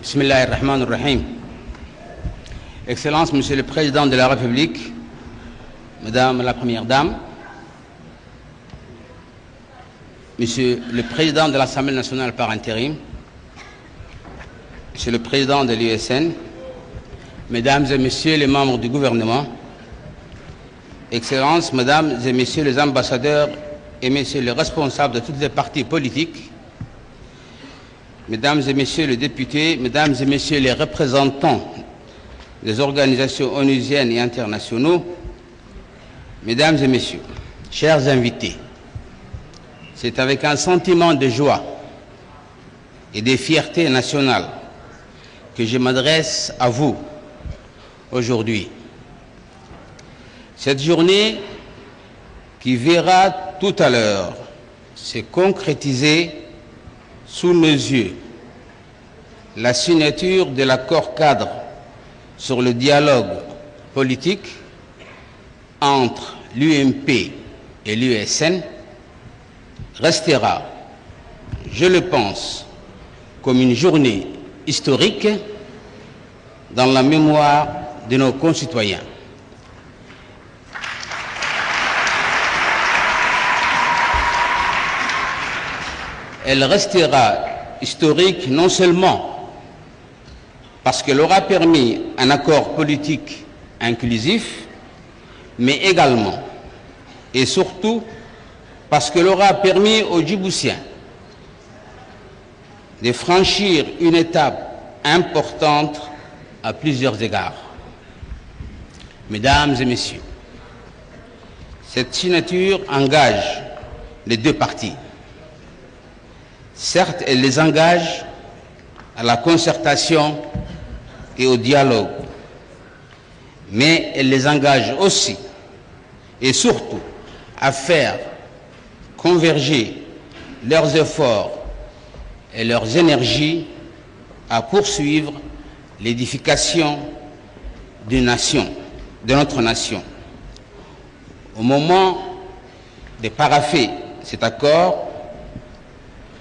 Bismillahirrahmanirrahim. Excellence, Monsieur le Président de la République, Madame la Première Dame, Monsieur le Président de l'Assemblée nationale par intérim, Monsieur le Président de l'USN, Mesdames et Messieurs les membres du gouvernement, Excellences, Mesdames et Messieurs les ambassadeurs et Messieurs les responsables de tous les partis politiques, Mesdames et Messieurs les députés, Mesdames et Messieurs les représentants des organisations onusiennes et internationaux, Mesdames et Messieurs, chers invités, c'est avec un sentiment de joie et de fierté nationale que je m'adresse à vous aujourd'hui. Cette journée qui verra tout à l'heure se concrétiser sous nos yeux la signature de l'accord cadre sur le dialogue politique entre l'UMP et l'USN restera, je le pense, comme une journée historique dans la mémoire de nos concitoyens. Elle restera historique non seulement parce qu'elle aura permis un accord politique inclusif, mais également et surtout parce qu'elle aura permis aux Djiboutiens de franchir une étape importante à plusieurs égards. Mesdames et Messieurs, cette signature engage les deux parties. Certes, elle les engage à la concertation et au dialogue, mais elle les engage aussi et surtout à faire converger leurs efforts et leurs énergies à poursuivre l'édification d'une nation, de notre nation. Au moment de parapher cet accord,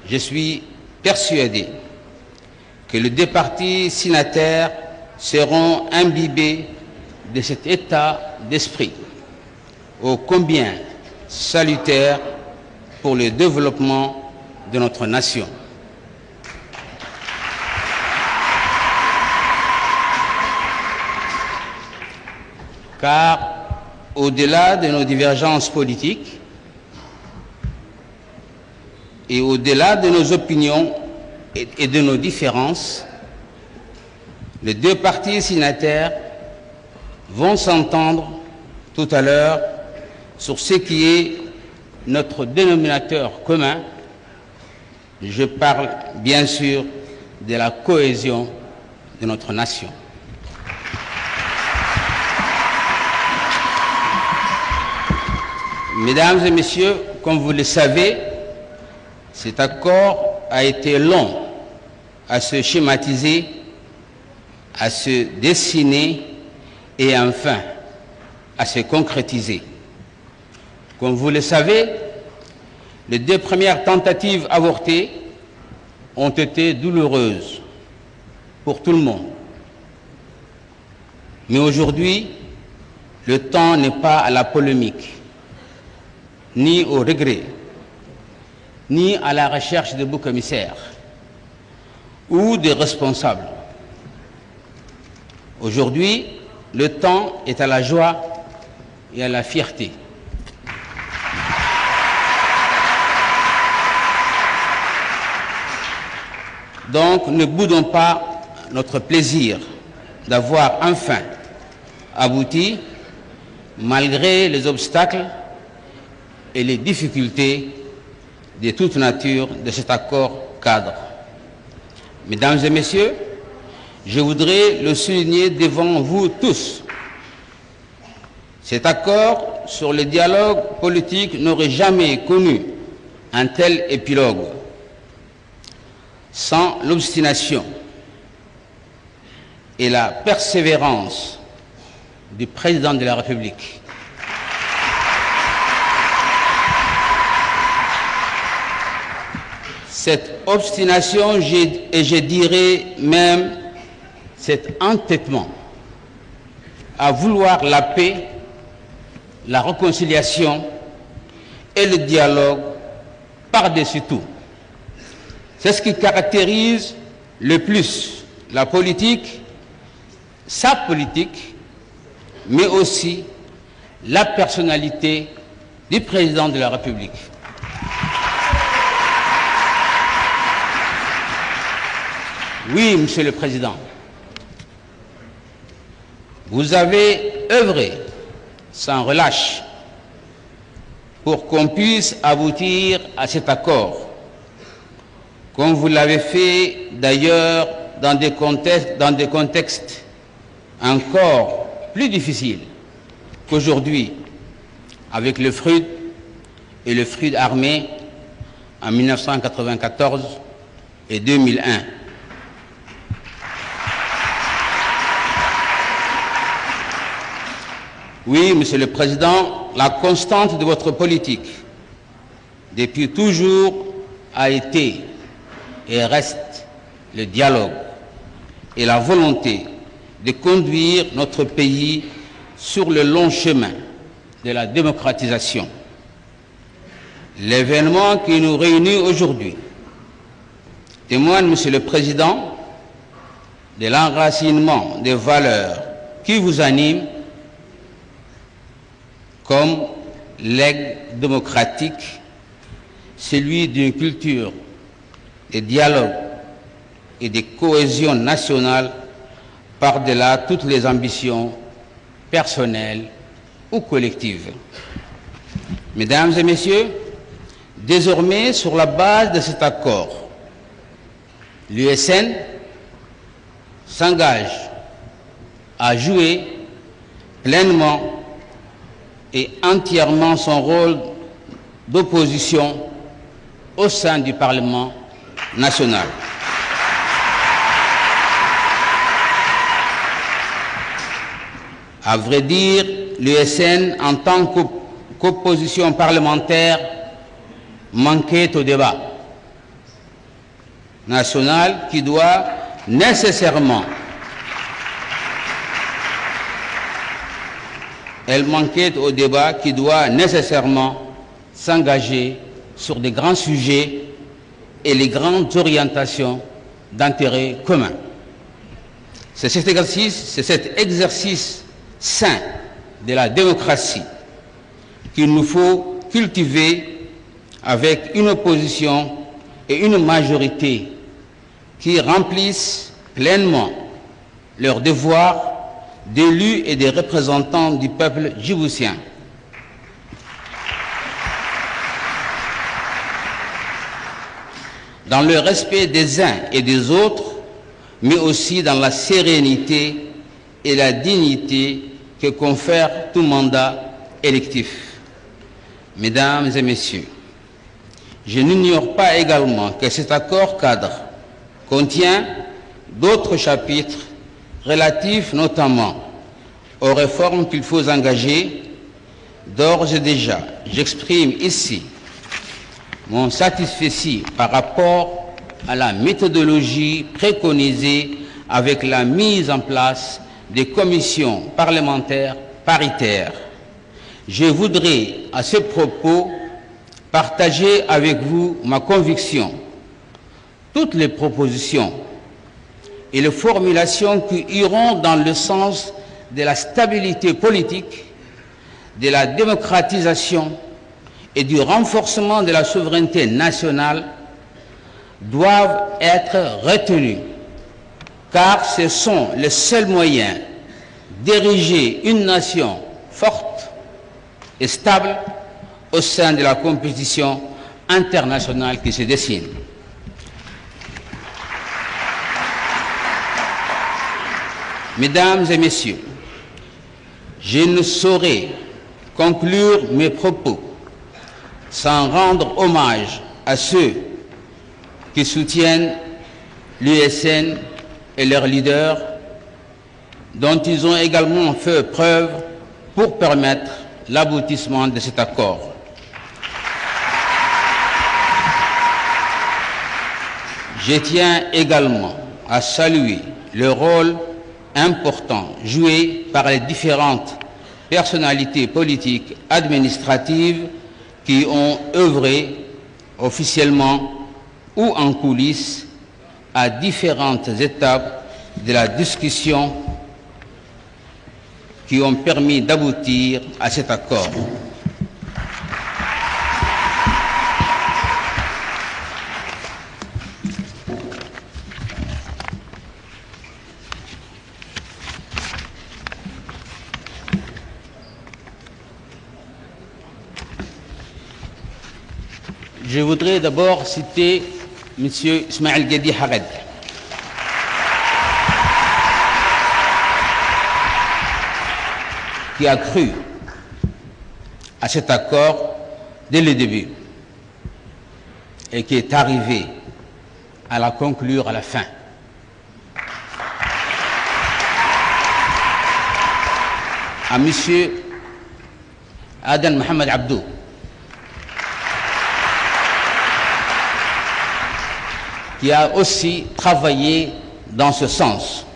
je suis persuadé que les deux parties signataires seront imbibés de cet état d'esprit, ô combien salutaire pour le développement de notre nation. Car au-delà de nos divergences politiques, et au-delà de nos opinions et de nos différences, les deux parties signataires vont s'entendre tout à l'heure sur ce qui est notre dénominateur commun. Je parle bien sûr de la cohésion de notre nation. Mesdames et Messieurs, comme vous le savez, cet accord a été long à se schématiser, à se dessiner et enfin à se concrétiser. Comme vous le savez, les deux premières tentatives avortées ont été douloureuses pour tout le monde. Mais aujourd'hui, le temps n'est pas à la polémique, ni au regret, ni à la recherche de boucs émissaires ou des responsables. Aujourd'hui, le temps est à la joie et à la fierté. Donc, ne boudons pas notre plaisir d'avoir enfin abouti, malgré les obstacles et les difficultés de toute nature de cet accord cadre. Mesdames et Messieurs, je voudrais le souligner devant vous tous. Cet accord sur le dialogue politique n'aurait jamais connu un tel épilogue sans l'obstination et la persévérance du Président de la République. cette obstination et je dirais même cet entêtement à vouloir la paix, la réconciliation et le dialogue par-dessus tout. C'est ce qui caractérise le plus la politique, sa politique, mais aussi la personnalité du président de la République. Oui, Monsieur le Président, vous avez œuvré sans relâche pour qu'on puisse aboutir à cet accord, comme vous l'avez fait d'ailleurs dans des contextes encore plus difficiles qu'aujourd'hui, avec le FRUD et le FRUD armé en 1994 et 2001. Oui, Monsieur le Président, la constante de votre politique, depuis toujours, a été et reste le dialogue et la volonté de conduire notre pays sur le long chemin de la démocratisation. L'événement qui nous réunit aujourd'hui témoigne, Monsieur le Président, de l'enracinement des valeurs qui vous animent comme legs démocratique, celui d'une culture de dialogue et de cohésion nationale par-delà toutes les ambitions personnelles ou collectives. Mesdames et Messieurs, désormais, sur la base de cet accord, l'USN s'engage à jouer pleinement et entièrement son rôle d'opposition au sein du Parlement national. À vrai dire, l'USN, en tant qu'opposition parlementaire, manquait au débat national qui doit nécessairement s'engager sur des grands sujets et les grandes orientations d'intérêt commun. C'est cet exercice sain de la démocratie qu'il nous faut cultiver avec une opposition et une majorité qui remplissent pleinement leur devoir d'élus et des représentants du peuple djiboutien. Dans le respect des uns et des autres, mais aussi dans la sérénité et la dignité que confère tout mandat électif. Mesdames et Messieurs, je n'ignore pas également que cet accord cadre contient d'autres chapitres relatifs notamment aux réformes qu'il faut engager. D'ores et déjà, j'exprime ici mon satisfecit par rapport à la méthodologie préconisée avec la mise en place des commissions parlementaires paritaires. Je voudrais à ce propos partager avec vous ma conviction. Toutes les propositions et les formulations qui iront dans le sens de la stabilité politique, de la démocratisation et du renforcement de la souveraineté nationale doivent être retenues, car ce sont les seuls moyens d'ériger une nation forte et stable au sein de la compétition internationale qui se dessine. Mesdames et Messieurs, je ne saurais conclure mes propos sans rendre hommage à ceux qui soutiennent l'USN et leurs leaders, dont ils ont également fait preuve pour permettre l'aboutissement de cet accord. Je tiens également à saluer le rôle important joué par les différentes personnalités politiques administratives qui ont œuvré officiellement ou en coulisses à différentes étapes de la discussion qui ont permis d'aboutir à cet accord. Je voudrais d'abord citer M. Ismaël Guedi Hared, qui a cru à cet accord dès le début et qui est arrivé à la conclure à la fin. À M. Adan Mohamed Abdou, qui a aussi travaillé dans ce sens.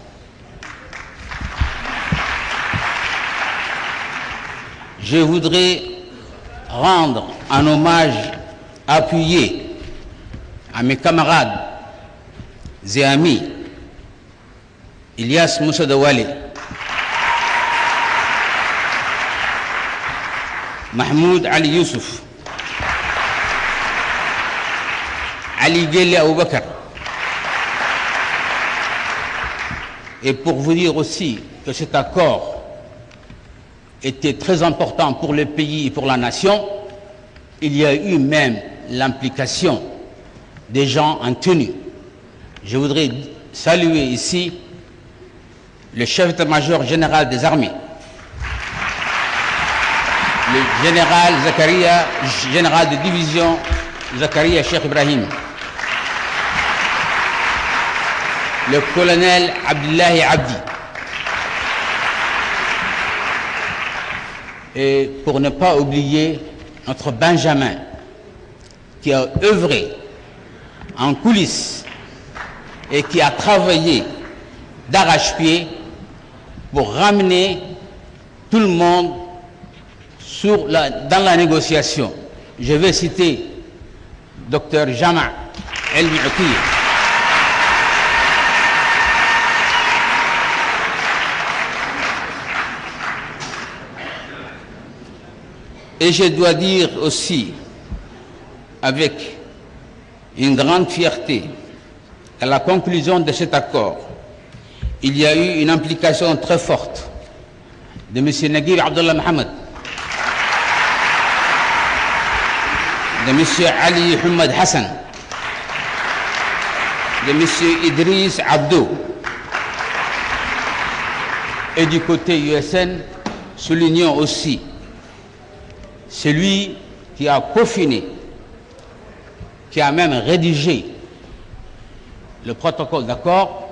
Je voudrais rendre un hommage appuyé à mes camarades et amis Ilyas Moussa Dawale, Mahmoud Ali Youssouf, Ali Gheli Aboubakar. Et pour vous dire aussi que cet accord était très important pour le pays et pour la nation, il y a eu même l'implication des gens en tenue. Je voudrais saluer ici le chef d'état-major général des armées, le général Zakaria, général de division Zakaria Cheikh Ibrahim, le colonel Abdullahi Abdi, et pour ne pas oublier notre Benjamin qui a œuvré en coulisses et qui a travaillé d'arrache-pied pour ramener tout le monde dans la négociation. Je vais citer Dr Jama El-Mouti, et je dois dire aussi avec une grande fierté qu'à la conclusion de cet accord, il y a eu une implication très forte de M. Naguib Abdullah Mohamed, de M. Ali Hamad Hassan, de M. Idriss Abdou, et du côté USN, soulignons aussi celui qui a peaufiné, qui a même rédigé le protocole d'accord.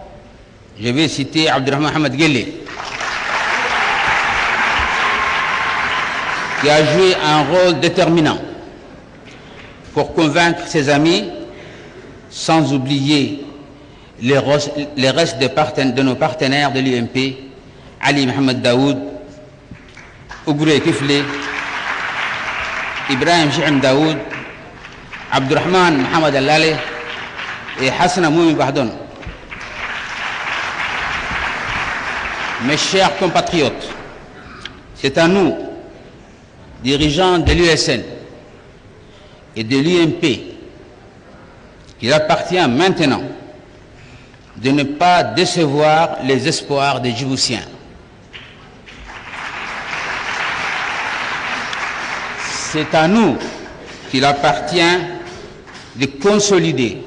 Je vais citer Abdurrahman Mohamed Ghele, qui a joué un rôle déterminant pour convaincre ses amis, sans oublier les restes de nos partenaires de l'UMP, Ali Mohamed Daoud, Ougouré Kifle, Ibrahim Jim Daoud, Abdurrahman Mohamed Allale et Hassan Moumi Bahdon. Mes chers compatriotes, c'est à nous, dirigeants de l'USN et de l'UMP, qu'il appartient maintenant de ne pas décevoir les espoirs des Djiboutiens. C'est à nous qu'il appartient de consolider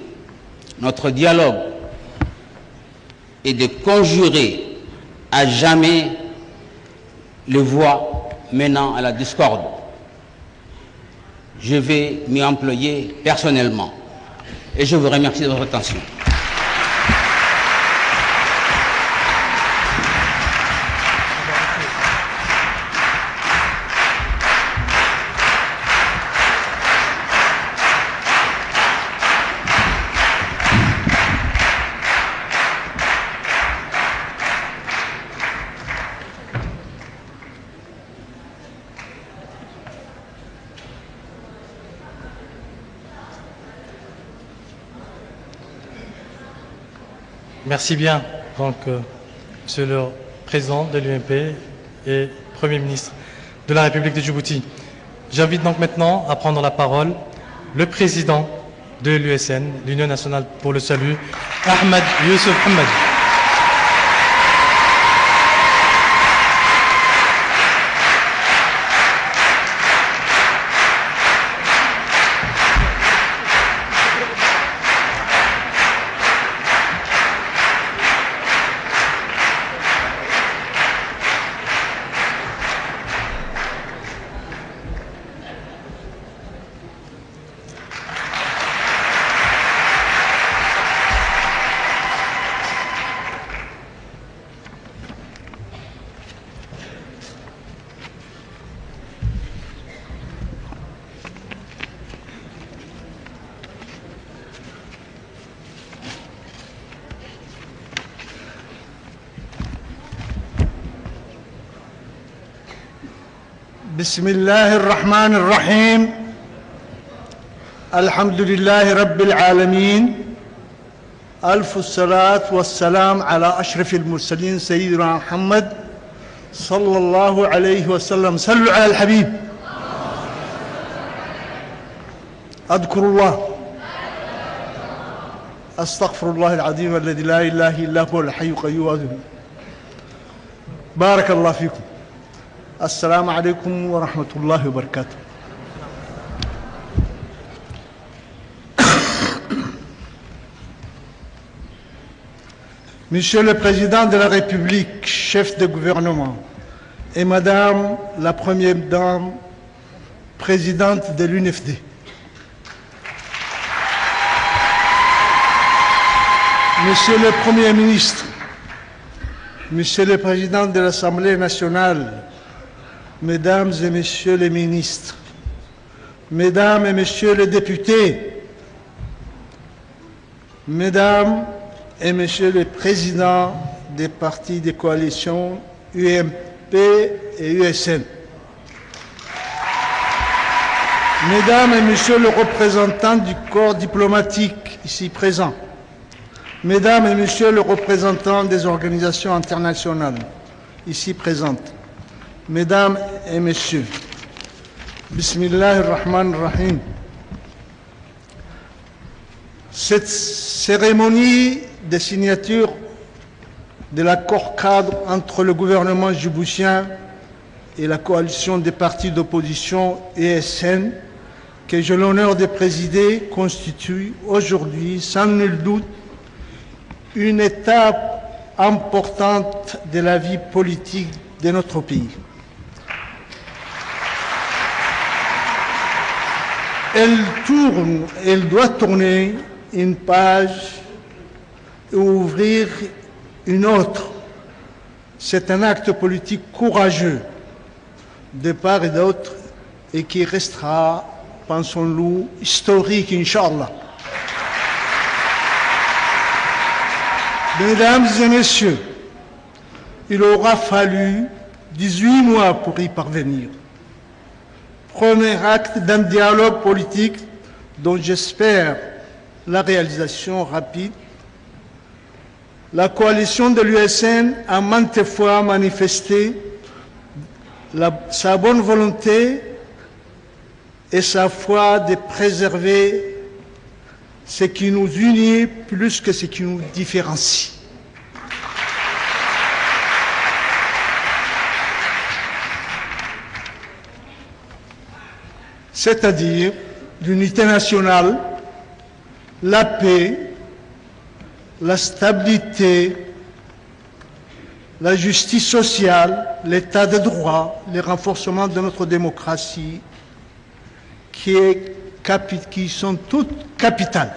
notre dialogue et de conjurer à jamais les voies menant à la discorde. Je vais m'y employer personnellement et je vous remercie de votre attention. Merci bien, donc, Monsieur le Président de l'UMP et Premier ministre de la République de Djibouti. J'invite donc maintenant à prendre la parole le Président de l'USN, l'Union nationale pour le salut, Ahmed Youssouf Hamad. بسم الله الرحمن الرحيم الحمد لله رب العالمين ألف الصلاة والسلام على أشرف المرسلين سيدنا محمد صلى الله عليه وسلم. صلوا على الحبيب. أذكر الله أستغفر الله العظيم الذي لا إله إلا هو الحي القيوم. بارك الله فيكم. السلام عليكم ورحمة الله وبركاته. Monsieur le Président de la République, chef de gouvernement, et Madame la Première Dame, présidente de l'UNFD, Monsieur le Premier ministre, Monsieur le Président de l'Assemblée nationale, Mesdames et Messieurs les ministres, Mesdames et Messieurs les députés, Mesdames et Messieurs les présidents des partis des coalitions UMP et USN, Mesdames et Messieurs les représentants du corps diplomatique ici présents, Mesdames et Messieurs les représentants des organisations internationales ici présentes, Mesdames et Messieurs, Bismillahirrahmanirrahim. Cette cérémonie de signature de l'accord cadre entre le gouvernement djiboutien et la coalition des partis d'opposition ESN, que j'ai l'honneur de présider, constitue aujourd'hui, sans nul doute, une étape importante de la vie politique de notre pays. Elle doit tourner une page et ouvrir une autre. C'est un acte politique courageux de part et d'autre et qui restera, pensons-nous, historique, Inch'Allah. Mesdames et Messieurs, il aura fallu 18 mois pour y parvenir. Premier acte d'un dialogue politique dont j'espère la réalisation rapide. La coalition de l'USN a maintes fois manifesté sa bonne volonté et sa foi de préserver ce qui nous unit plus que ce qui nous différencie. C'est-à-dire l'unité nationale, la paix, la stabilité, la justice sociale, l'état de droit, le renforcement de notre démocratie, qui sont toutes capitales.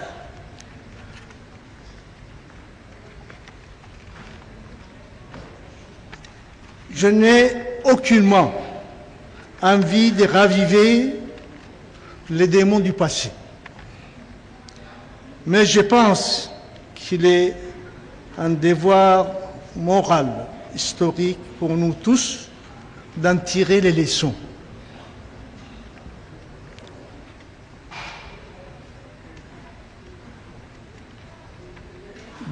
Je n'ai aucunement envie de raviver les démons du passé. Mais je pense qu'il est un devoir moral, historique pour nous tous d'en tirer les leçons.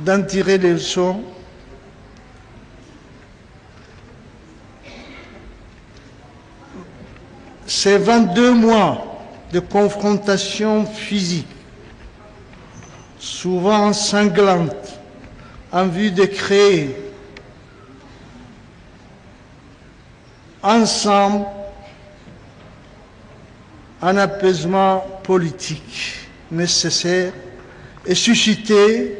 d'en tirer les leçons. Ces 22 mois de confrontation physique, souvent sanglante, en vue de créer ensemble un apaisement politique nécessaire et susciter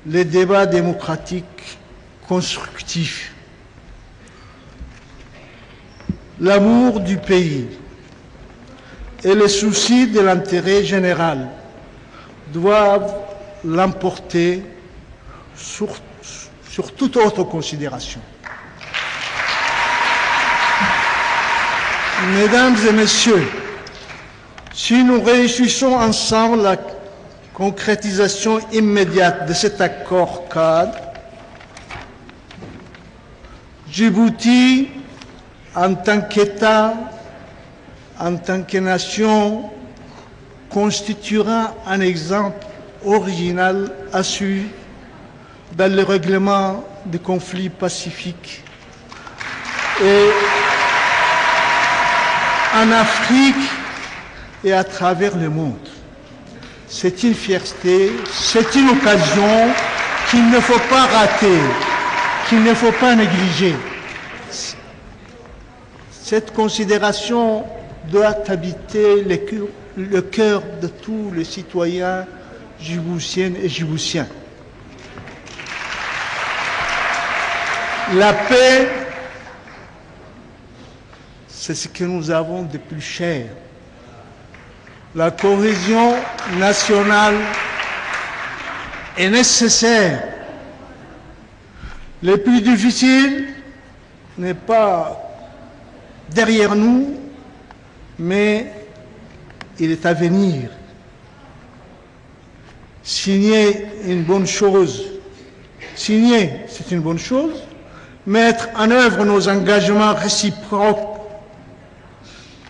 les débats démocratiques constructifs. L'amour du pays et le souci de l'intérêt général doivent l'emporter sur toute autre considération. Mesdames et messieurs, si nous réussissons ensemble la concrétisation immédiate de cet accord cadre, Djibouti, en tant qu'État, en tant que nation, constituera un exemple original à suivre dans le règlement des conflits pacifiques et en Afrique et à travers le monde. C'est une fierté, c'est une occasion qu'il ne faut pas rater, qu'il ne faut pas négliger. Cette considération doit habiter le cœur de tous les citoyens djiboutiennes et djiboutiens. La paix, c'est ce que nous avons de plus cher. La cohésion nationale est nécessaire. Le plus difficile n'est pas derrière nous, mais il est à venir. Signer une bonne chose. Signer, c'est une bonne chose. Mettre en œuvre nos engagements réciproques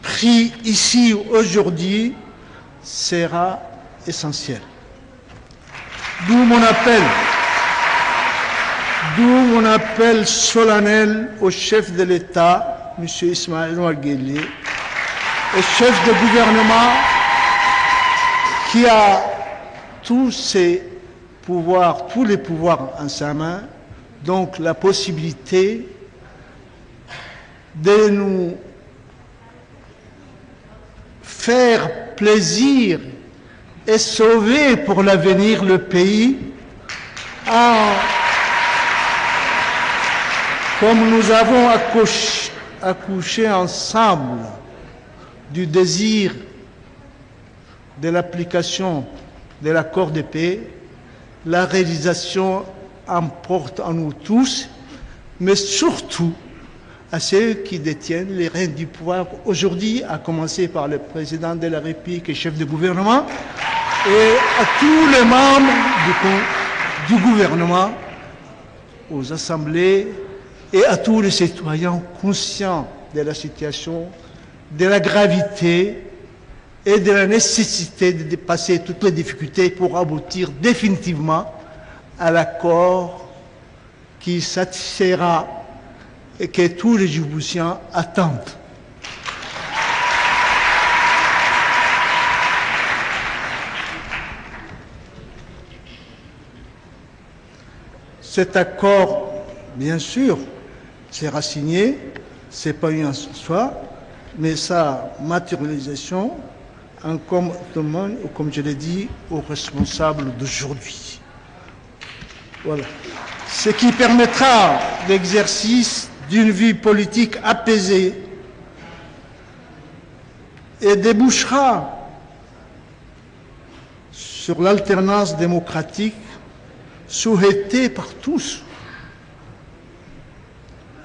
pris ici aujourd'hui sera essentiel. D'où mon appel solennel au chef de l'État, M. Ismaël Omar Guelleh, au chef de gouvernement qui a tous les pouvoirs en sa main, donc la possibilité de nous faire plaisir et sauver pour l'avenir le pays comme nous avons accouché ensemble du désir de l'application de l'accord de paix, la réalisation importe à nous tous, mais surtout à ceux qui détiennent les rênes du pouvoir aujourd'hui, à commencer par le président de la République et chef de gouvernement, et à tous les membres du gouvernement, aux assemblées et à tous les citoyens conscients de la situation, de la gravité et de la nécessité de dépasser toutes les difficultés pour aboutir définitivement à l'accord qui satisfera et que tous les Djiboutiens attendent. Cet accord, bien sûr, sera signé, ce n'est pas une soi, mais sa matérialisation en commandement, comme je l'ai dit, aux responsables d'aujourd'hui. Voilà. Ce qui permettra l'exercice d'une vie politique apaisée et débouchera sur l'alternance démocratique souhaitée par tous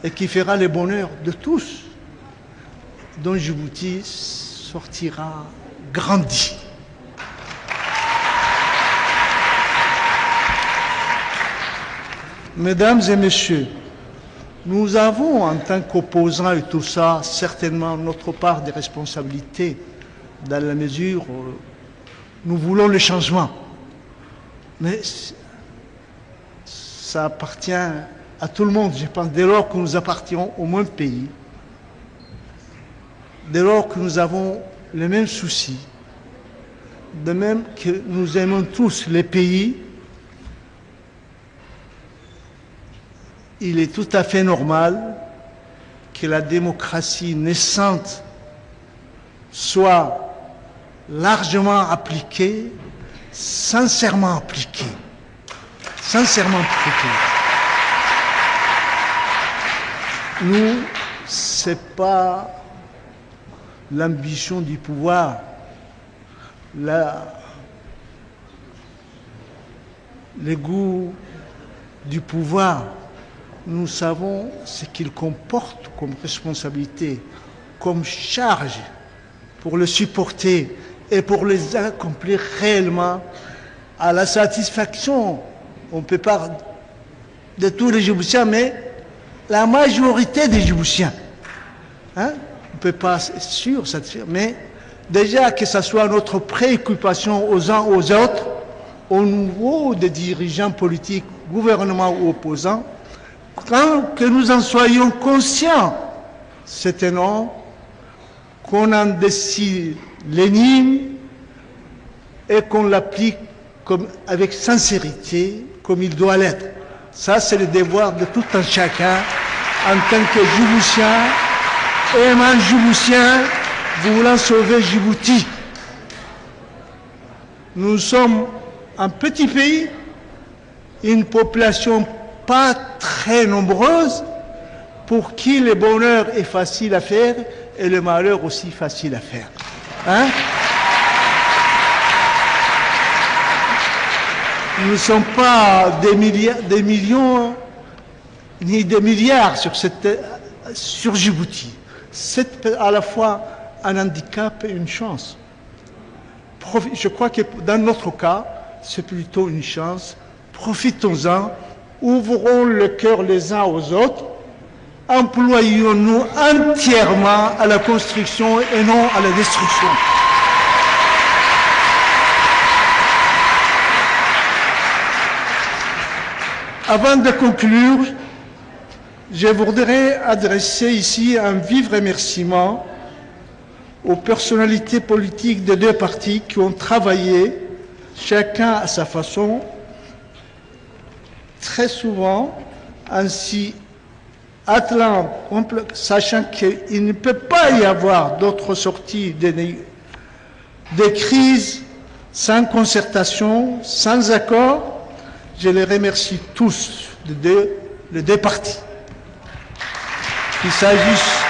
et qui fera le bonheur de tous, dont Djibouti sortira grandi. Mesdames et messieurs, nous avons, en tant qu'opposants et tout ça, certainement notre part de responsabilité, dans la mesure où nous voulons le changement. Mais ça appartient à tout le monde, je pense, dès lors que nous appartenons au même pays, dès lors que nous avons les mêmes soucis, de même que nous aimons tous les pays, il est tout à fait normal que la démocratie naissante soit largement appliquée, sincèrement appliquée. Sincèrement appliquée. Nous, ce n'est pas l'ambition du pouvoir, le goût du pouvoir. Nous savons ce qu'il comporte comme responsabilité, comme charge pour le supporter et pour les accomplir réellement à la satisfaction. On ne peut pas de tous les Djiboutiens, mais la majorité des Djiboutiens. Hein? On ne peut pas être sûr, mais déjà que ce soit notre préoccupation aux uns aux autres, au niveau des dirigeants politiques, gouvernements ou opposants, que nous en soyons conscients, c'est un nom qu'on en décide l'énigme et qu'on l'applique avec sincérité, comme il doit l'être. Ça, c'est le devoir de tout un chacun, en tant que Djiboutien, aimant Djiboutien, voulant sauver Djibouti. Nous sommes un petit pays, une population pas très nombreuse, pour qui le bonheur est facile à faire et le malheur aussi facile à faire. Hein? Nous ne sommes pas des millions ni des milliards sur Djibouti. C'est à la fois un handicap et une chance. Je crois que dans notre cas, c'est plutôt une chance. Profitons-en, ouvrons le cœur les uns aux autres, employons-nous entièrement à la construction et non à la destruction. Avant de conclure, je voudrais adresser ici un vif remerciement aux personnalités politiques des deux partis qui ont travaillé, chacun à sa façon, très souvent, ainsi attelant, sachant qu'il ne peut pas y avoir d'autre sortie des crises sans concertation, sans accord. Je les remercie tous, les deux partis. Qu'il s'agisse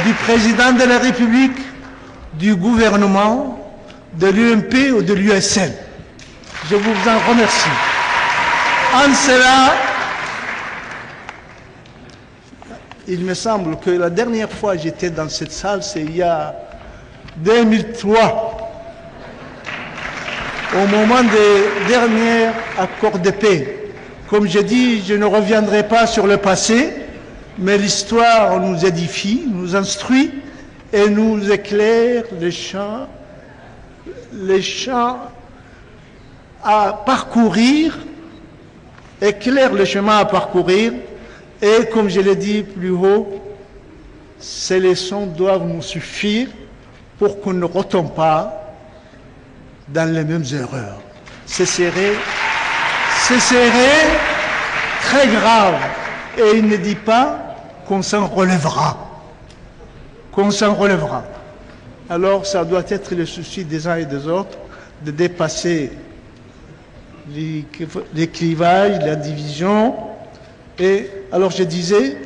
du président de la République, du gouvernement, de l'UMP ou de l'USN. Je vous en remercie. En cela, il me semble que la dernière fois que j'étais dans cette salle, c'est il y a 2003, au moment des derniers accords de paix. Comme je dis, je ne reviendrai pas sur le passé, mais l'histoire nous édifie, nous instruit et nous éclaire les champs à parcourir, éclaire le chemin à parcourir, et comme je l'ai dit plus haut, ces leçons doivent nous suffire pour qu'on ne retombe pas dans les mêmes erreurs. Ce serait très grave. Et il ne dit pas qu'on s'en relèvera. Qu'on s'en relèvera. Alors ça doit être le souci des uns et des autres de dépasser les clivages, la division. Et alors je disais,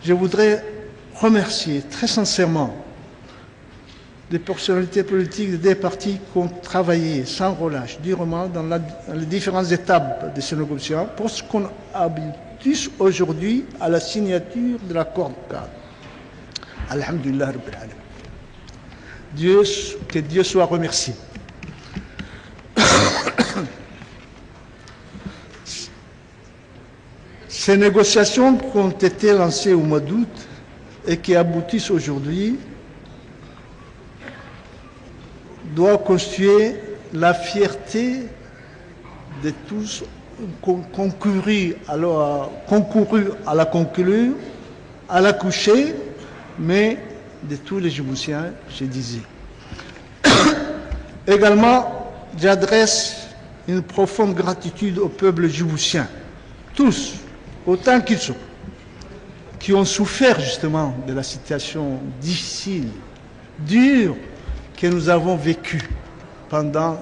je voudrais remercier très sincèrement des personnalités politiques des deux partis qui ont travaillé sans relâche, durement, dans les différentes étapes de ces négociations, pour ce qu'on aboutit aujourd'hui à la signature de l'accord de cadre. Alhamdulillah Rabbil Alamin. Que Dieu soit remercié. Ces négociations qui ont été lancées au mois d'août et qui aboutissent aujourd'hui doivent constituer la fierté de tous concouru à la conclure, à la coucher, mais de tous les Djiboutiens, je disais. Également, j'adresse une profonde gratitude au peuple djiboutien, tous, autant qu'ils sont, qui ont souffert justement de la situation difficile, dure, que nous avons vécue pendant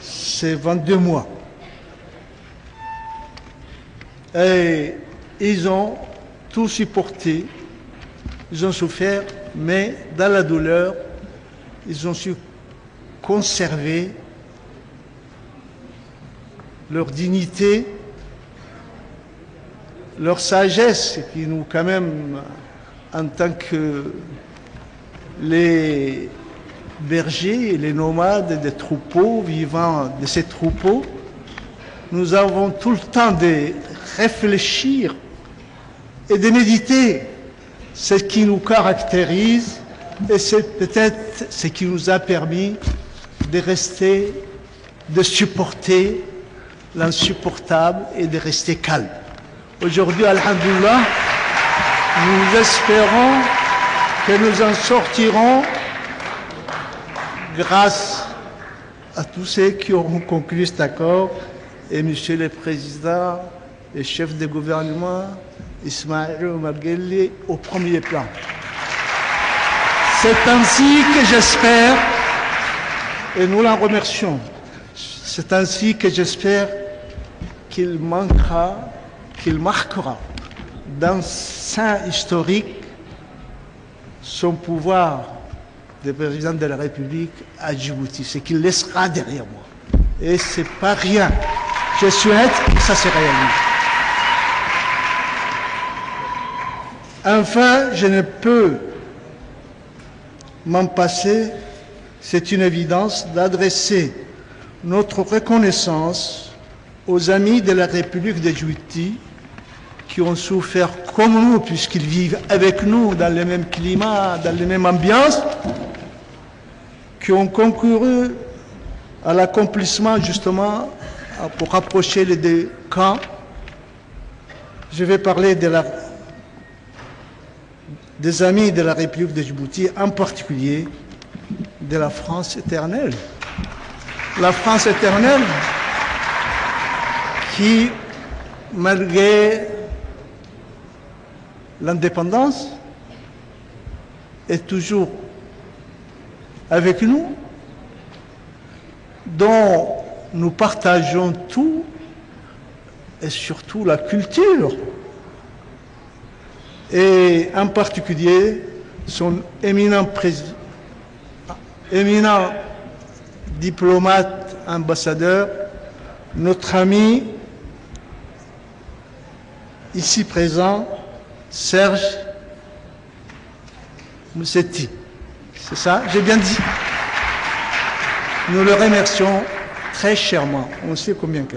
ces 22 mois. Et ils ont tout supporté, ils ont souffert, mais dans la douleur, ils ont su conserver leur dignité, leur sagesse, qui nous, quand même, en tant que les bergers et les nomades des troupeaux, vivant de ces troupeaux, nous avons tout le temps de réfléchir et de méditer ce qui nous caractérise, et c'est peut-être ce qui nous a permis de rester, de supporter l'insupportable et de rester calme. Aujourd'hui, alhamdoulilah, nous espérons que nous en sortirons grâce à tous ceux qui auront conclu cet accord, et Monsieur le Président et chef de gouvernement, Ismaël Omar Guelleh, au premier plan. C'est ainsi que j'espère, et nous l'en remercions, c'est ainsi que j'espère qu'il marquera dans sein historique son pouvoir de président de la République à Djibouti, ce qu'il laissera derrière moi. Et ce n'est pas rien. Je souhaite que ça se réalise. Enfin, je ne peux m'en passer, c'est une évidence, d'adresser notre reconnaissance aux amis de la République de Djibouti qui ont souffert comme nous, puisqu'ils vivent avec nous dans le même climat, dans les mêmes ambiances, qui ont concouru à l'accomplissement justement pour rapprocher les deux camps. Je vais parler des amis de la République de Djibouti, en particulier de la France éternelle. La France éternelle qui, malgré l'indépendance, est toujours avec nous, dont nous partageons tout, et surtout la culture, et en particulier son éminent diplomate, ambassadeur, notre ami ici présent, Serge Moussetti. C'est ça, j'ai bien dit. Nous le remercions très chèrement. On sait combien que.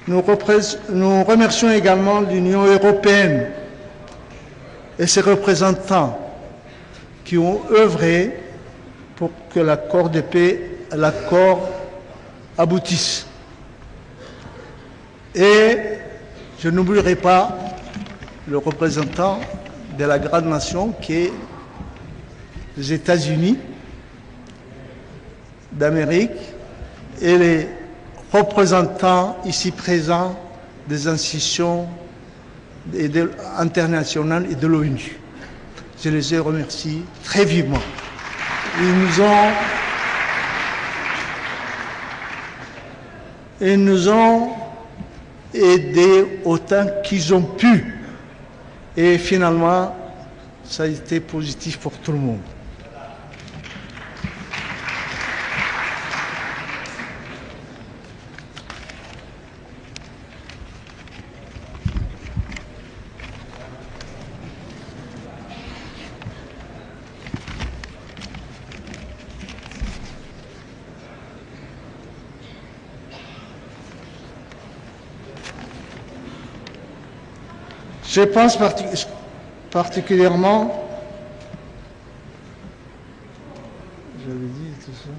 Nous remercions également l'Union européenne et ses représentants qui ont œuvré pour que l'accord de paix, l'accord aboutisse. Et je n'oublierai pas le représentant de la grande nation qui est les États-Unis d'Amérique et les représentants ici présents des institutions internationales et de l'ONU. Je les remercie très vivement. Ils nous ont aidés autant qu'ils ont pu. Et finalement, ça a été positif pour tout le monde. Je pense particulièrement, j'avais dit tout ça.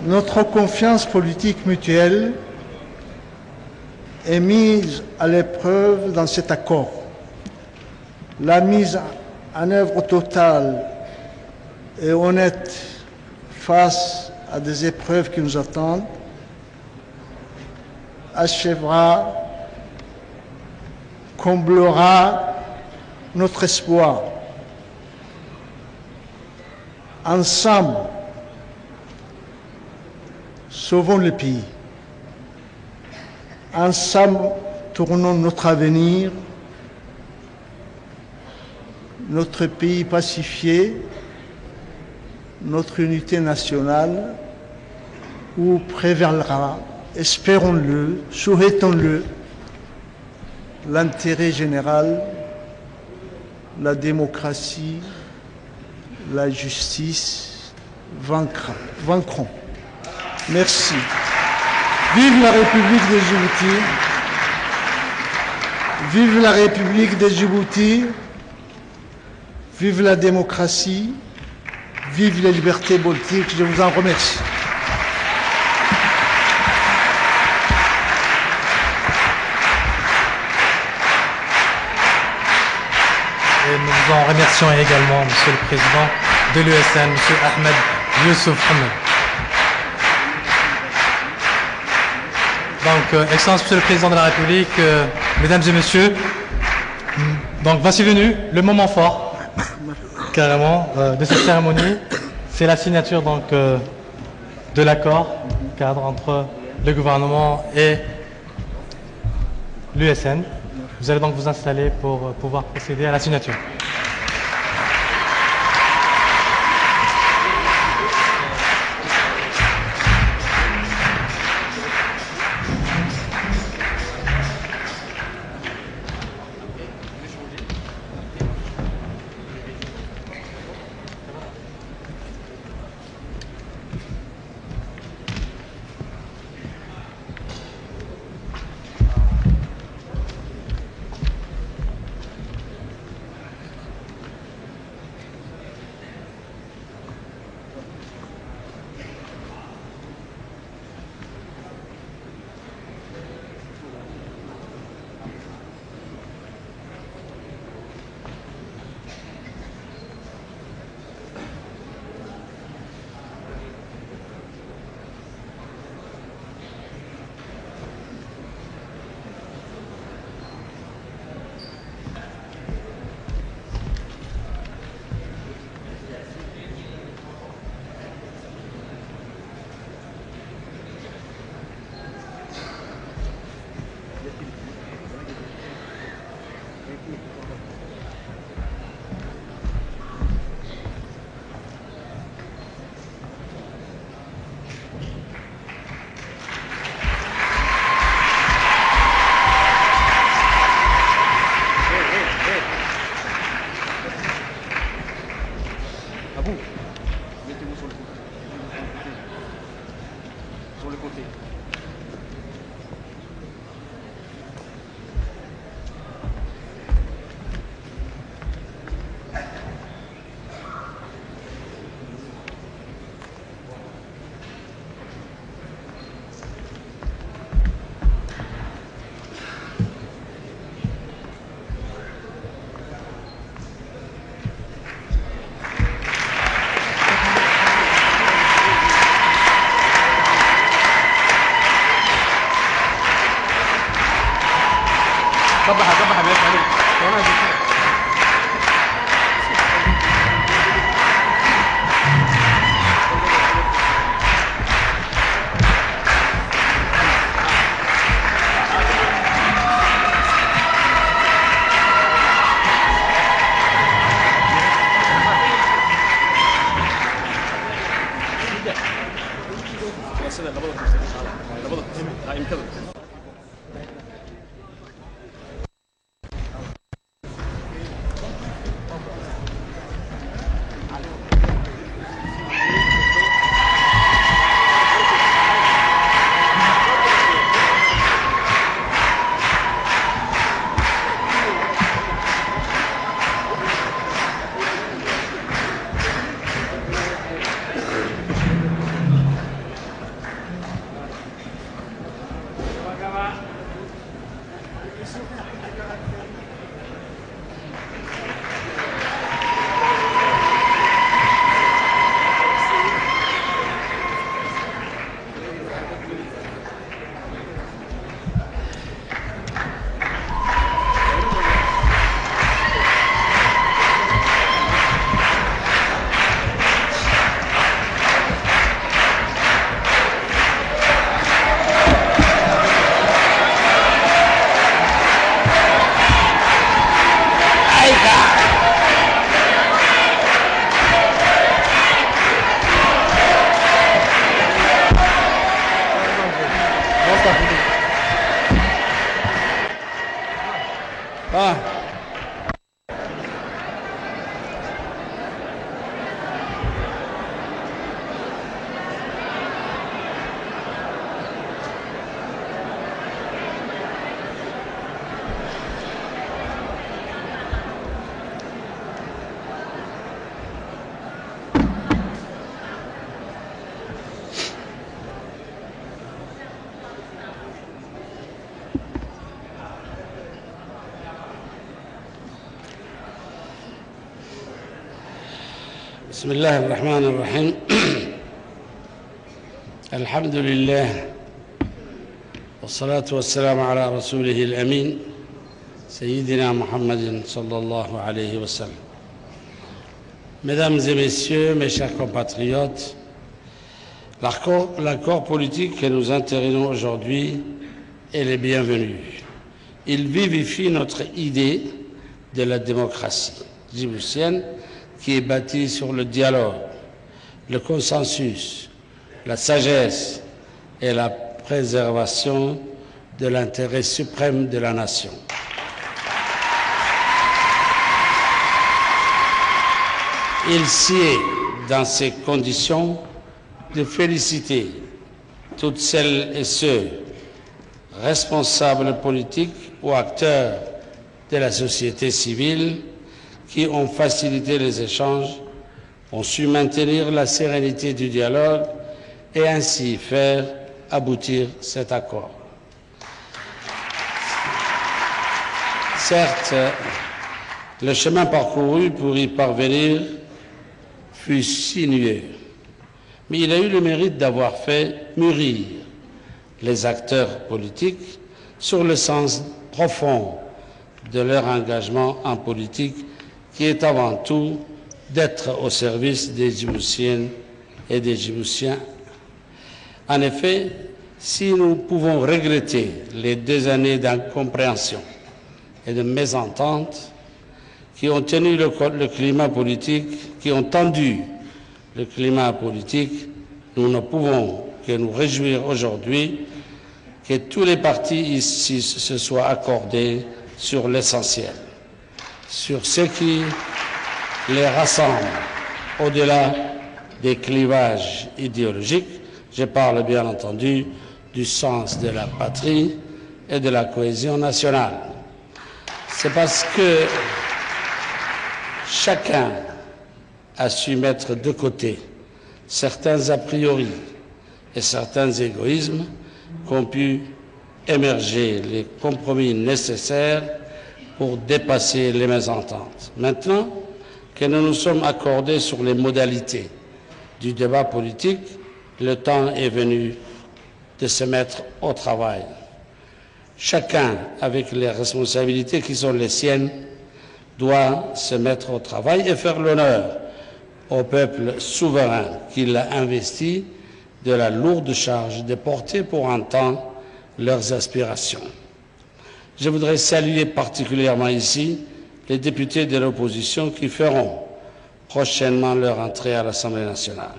Notre confiance politique mutuelle est mise à l'épreuve dans cet accord. La mise en œuvre totale et honnête face à des épreuves qui nous attendent achèvera, comblera notre espoir. Ensemble, sauvons le pays. Ensemble, tournons notre avenir, notre pays pacifié, notre unité nationale, où prévalera, espérons-le, souhaitons-le, l'intérêt général, la démocratie, la justice vaincront. Merci. Vive la République de Djibouti. Vive la République de Djibouti. Vive la démocratie. Vive les libertés politiques. Je vous en remercie. Et nous vous en remercions également, Monsieur le Président de l'USN, Monsieur Ahmed Youssouf Hamad. Donc, Excellence Monsieur le Président de la République, Mesdames et Messieurs, donc voici venu le moment fort, carrément, de cette cérémonie. C'est la signature donc, de l'accord cadre entre le gouvernement et l'USN. Vous allez donc vous installer pour pouvoir procéder à la signature. بسم الله الرحمن الرحيم الحمد لله والصلاة والسلام على رسوله الأمين سيدنا محمد صلى الله عليه وسلم. Mesdames et messieurs, mes chers compatriotes, l'accord politique que nous entérinons aujourd'hui est le bienvenu. Il vivifie notre idée de la démocratie djiboutienne qui est bâtie sur le dialogue, le consensus, la sagesse et la préservation de l'intérêt suprême de la nation. Il sied dans ces conditions de féliciter toutes celles et ceux responsables politiques ou acteurs de la société civile qui ont facilité les échanges, ont su maintenir la sérénité du dialogue et ainsi faire aboutir cet accord. Certes, le chemin parcouru pour y parvenir fut sinueux, mais il a eu le mérite d'avoir fait mûrir les acteurs politiques sur le sens profond de leur engagement en politique qui est avant tout d'être au service des Djiboutiennes et des Djiboutiens. En effet, si nous pouvons regretter les 2 années d'incompréhension et de mésentente qui ont tenu le climat politique, qui ont tendu le climat politique, nous ne pouvons que nous réjouir aujourd'hui que tous les partis ici se soient accordés sur l'essentiel, sur ce qui les rassemble au-delà des clivages idéologiques. Je parle bien entendu du sens de la patrie et de la cohésion nationale. C'est parce que chacun a su mettre de côté certains a priori et certains égoïsmes qu'ont pu émerger les compromis nécessaires pour dépasser les mésententes. Maintenant que nous nous sommes accordés sur les modalités du débat politique, le temps est venu de se mettre au travail. Chacun, avec les responsabilités qui sont les siennes, doit se mettre au travail et faire l'honneur au peuple souverain qui l'a investi de la lourde charge de porter pour un temps leurs aspirations. Je voudrais saluer particulièrement ici les députés de l'opposition qui feront prochainement leur entrée à l'Assemblée nationale.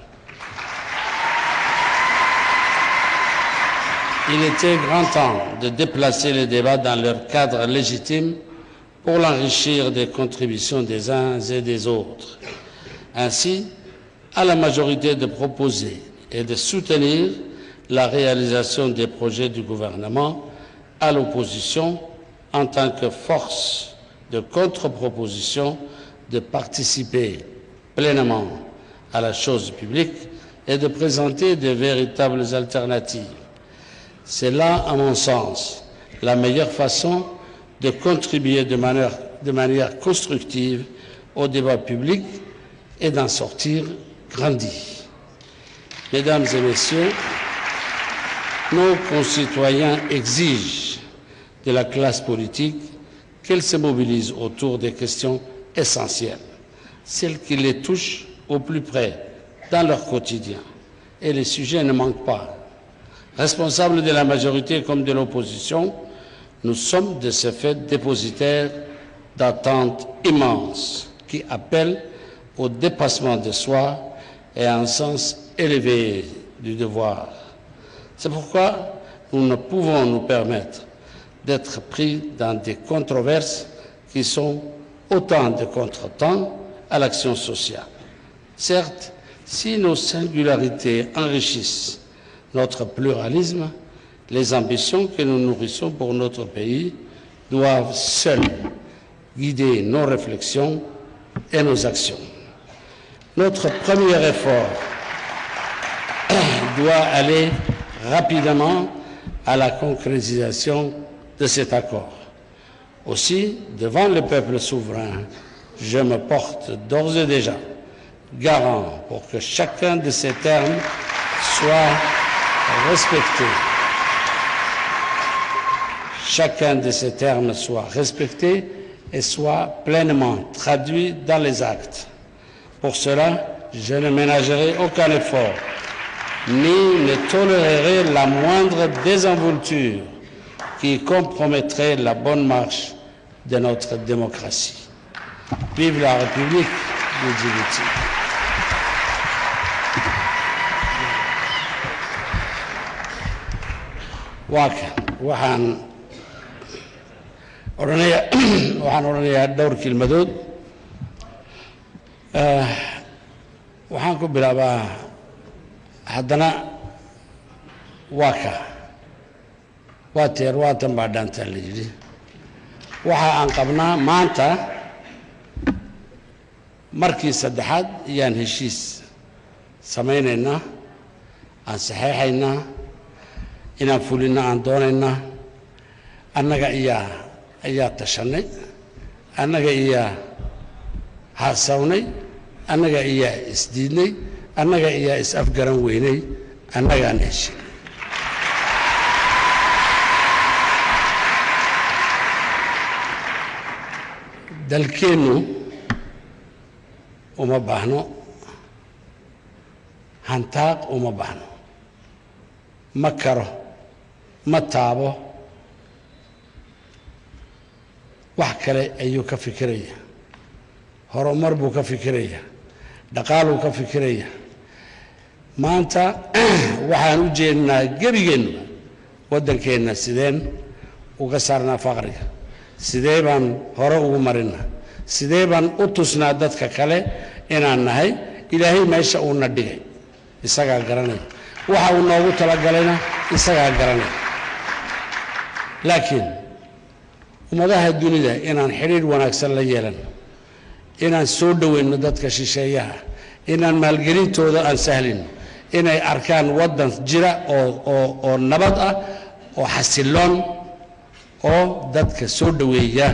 Il était grand temps de déplacer les débats dans leur cadre légitime pour l'enrichir des contributions des uns et des autres. Ainsi, à la majorité de proposer et de soutenir la réalisation des projets du gouvernement, à l'opposition, en tant que force de contre-proposition, de participer pleinement à la chose publique et de présenter de véritables alternatives. C'est là, à mon sens, la meilleure façon de contribuer de manière constructive au débat public et d'en sortir grandi. Mesdames et messieurs, nos concitoyens exigent de la classe politique qu'elle se mobilise autour des questions essentielles, celles qui les touchent au plus près dans leur quotidien. Et les sujets ne manquent pas. Responsables de la majorité comme de l'opposition, nous sommes de ce fait dépositaires d'attentes immenses qui appellent au dépassement de soi et à un sens élevé du devoir. C'est pourquoi nous ne pouvons nous permettre d'être pris dans des controverses qui sont autant de contretemps à l'action sociale. Certes, si nos singularités enrichissent notre pluralisme, les ambitions que nous nourrissons pour notre pays doivent seules guider nos réflexions et nos actions. Notre premier effort doit aller rapidement à la concrétisation de cet accord. Aussi, devant le peuple souverain, je me porte d'ores et déjà garant pour que chacun de ces termes soit respecté. Chacun de ces termes soit respecté et soit pleinement traduit dans les actes. Pour cela, je ne ménagerai aucun effort, ni ne tolérerai la moindre désinvolture qui compromettrait la bonne marche de notre démocratie. Vive la République de Djibouti. waxaan oranayaa dhowr kelmadood waxaan ku bilaabaa haddana waa teer waatan baa dhaantaa la yidhi waxa aan qabnaa maanta markii saddexaad ayaan heshiis samaynaynaa aan saxeexaynaa inaan fulina aan doonaynaa annaga ayaa tashanay annaga ayaa haasawnay annaga ayaa isdiidnay annaga ayaa is-afgaran weynay annagaan heshin dalkeennu uma baahno hantaaq uma baahno ma karo ma taabo wax kale ayuu ka fikiraya horumar buu ka fikiraya dhaqaaluu ka fikiraya maanta waxaan u jeednaa gebigeennu waddankeenna sideen uga saarnaa faqriga sidee baan hore ugu marinaa sidee baan u tusnaa dadka kale inaan nahay ilaahay meesha uuna dhigay isagaa garanaya waxa uu noogu talagalayna isagaa garanaya laakiin ummadaha dunida inaan xiriir wanaagsan la yeelan inaan soo dhaweyno dadka shisheeyaha inaan maalgelintooda aan sahlino inay arkaan waddan jira oo nabad ah oo xasiloon oo dadka soo dhaweeya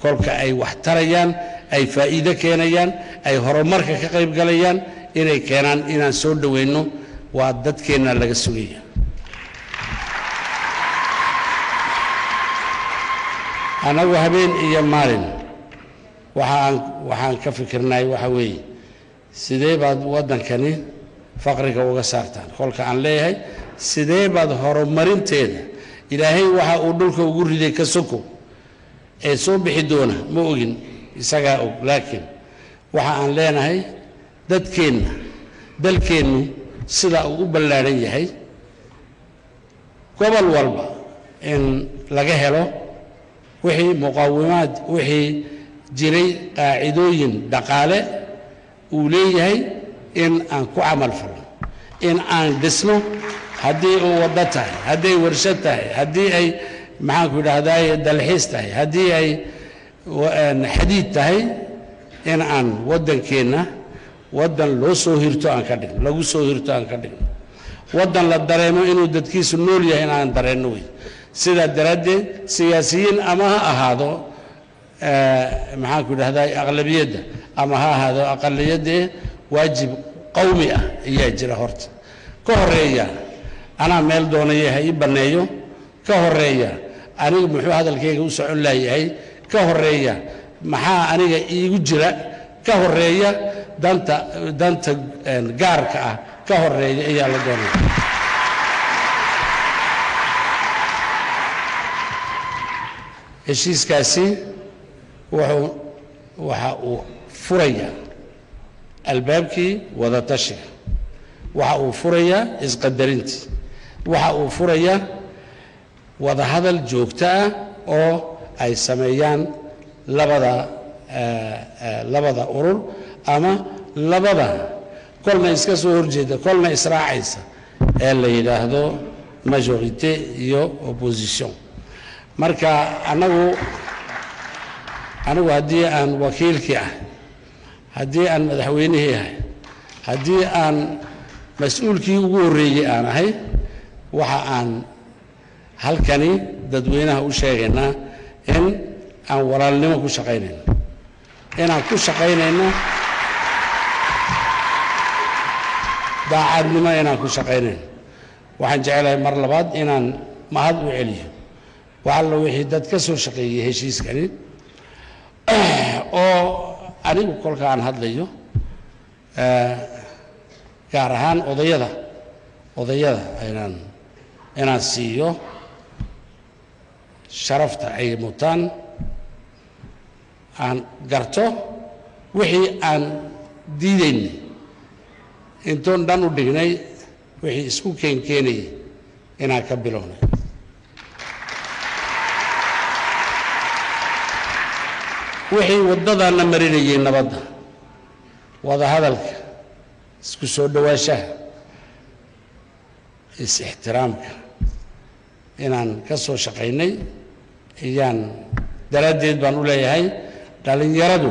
kolka ay wax tarayaan ay faa'iido keenayaan ay horumarka ka qayb galayaan inay keenaan inaan soo dhaweyno waa dadkeenna laga sugaya anagu habeen iyo maalin waxaan ka fikirnay waxa weeye sidee baad waddankani faqriga uga saartaan kolka aan leeyahay sidee baad horumarinteeda ilaahay waxa uu dhulka ugu riday ka soko ee soo bixi doona ma ogin isagaa og laakiin waxa aan leenahay dadkeenna dalkeennu sida uu u ballaaran yahay gobol walba in laga helo wixii muqaawimaad wixii jiray qaacidooyin dhaqaale uu leeyahay in aan ku camal falno in aan dhisno haddii uu waddo tahay hadday warshad tahay haddii ay maxaanku idhaahdaay dalxiis tahay haddii ay xadiid tahay in aan waddankeenna waddan loo soo hirto aan ka dhigno lagu soo hirto aan ka dhigno waddan la dareemo inuu dadkiisu nool yahay in aan dareenno wey sidaa daraaddeed siyaasiyiin ama ha ahaado maxaanku idhahdaay aqlabiyadda ama ha ahaado aqaliyadde waajib qawmi ah ayaa jira horta ka horeeya anaa meel doonaya ha ii banneeyo ka horeeya aniga muxuu hadalkayga u socon laayahay ka horeeya maxaa aniga iigu jira ka horeeya danta gaarka ah ka horeeya ayaa la doonaya heshiiskaasi waxa uu furaya albaabkii wadatashiga waxa uu furaya isqadarintii waxa uu furaya wadahadal joogto ah oo ay sameeyaan labada urur ama labada kolna iska soo horjeeda kolna israacaysa ee la yidhaahdo majorité iyo opposition marka anagu haddii aan wakiilkii ah haddii aan madaxweynihii ahay haddii aan mas-uulkii ugu horreeyey aan ahay waxa aan halkani dadweynaha u sheegaynaa in aan walaalnimo ku shaqaynayno inaan ku shaqaynayno daacadnimo inaan ku shaqaynayn waxaan jecelahay mar labaad inaan mahad u celiyo waxalla wixii dad ka soo shaqeeyay heshiiskani oo anigu kolka aan hadlayo gaar ahaan odayada inaan siiyo sharafta ay mutaan aan garto wixii aan diidaynay intoon dhan u dhignay wixii isku keenkeenayay inaan ka bilownay wixii waddadaana marinayay nabadda wada hadalka isku soo dhawaashaha is-ixtiraamka inaan ka soo shaqaynay ayaan daraaddeed baan u leeyahay dhalinyaradu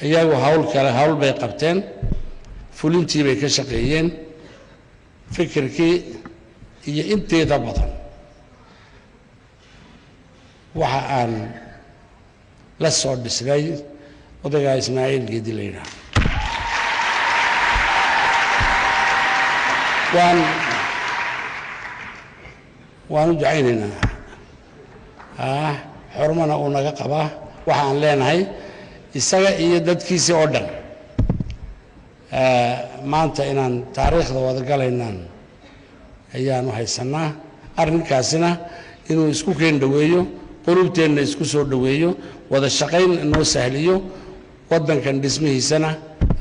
iyagu hawl bay qabteen fulintii bay ka shaqeeyeen fikirkii iyo inteeda badan waxa aan la soo dhisnay odaygaa Ismaaciil Geedi la yidhaahdo waan u ducaynaynaa xormana uu naga qabaa waxaan leenahay isaga iyo dadkiisii oo dhan maanta inaan taariikhda wada galaynaan ayaanu haysanaa arrinkaasina inuu isku keen dhaweeyo qulubteenna isku soo dhaweeyo wada shaqayn noo sahliyo waddankan dhismihiisana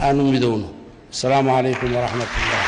aanu midowno asalaamu calaykum waraxmatullah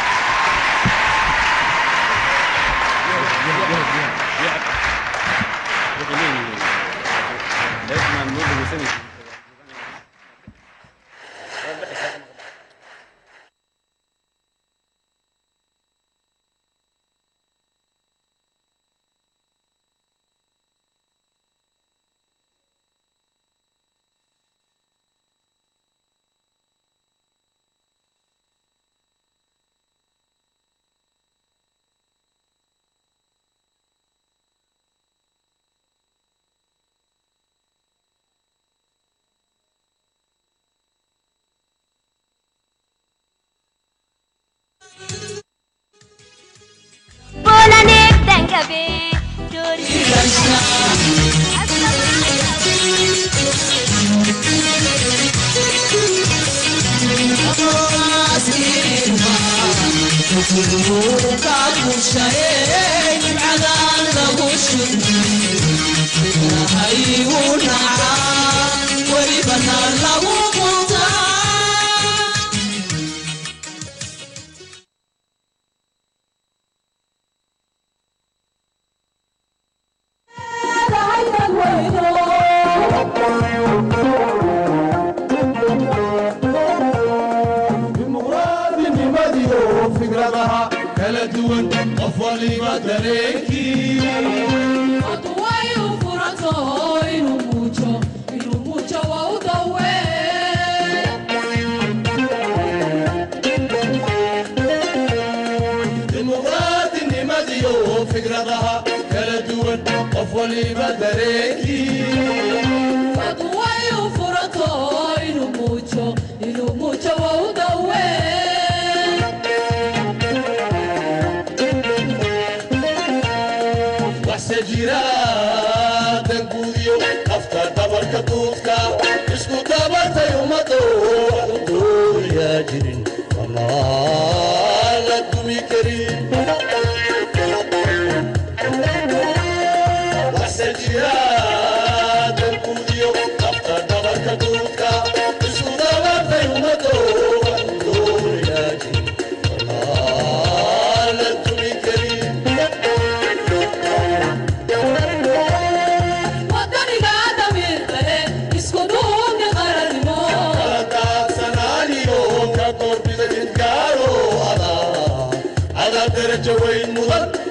درجة وين مضل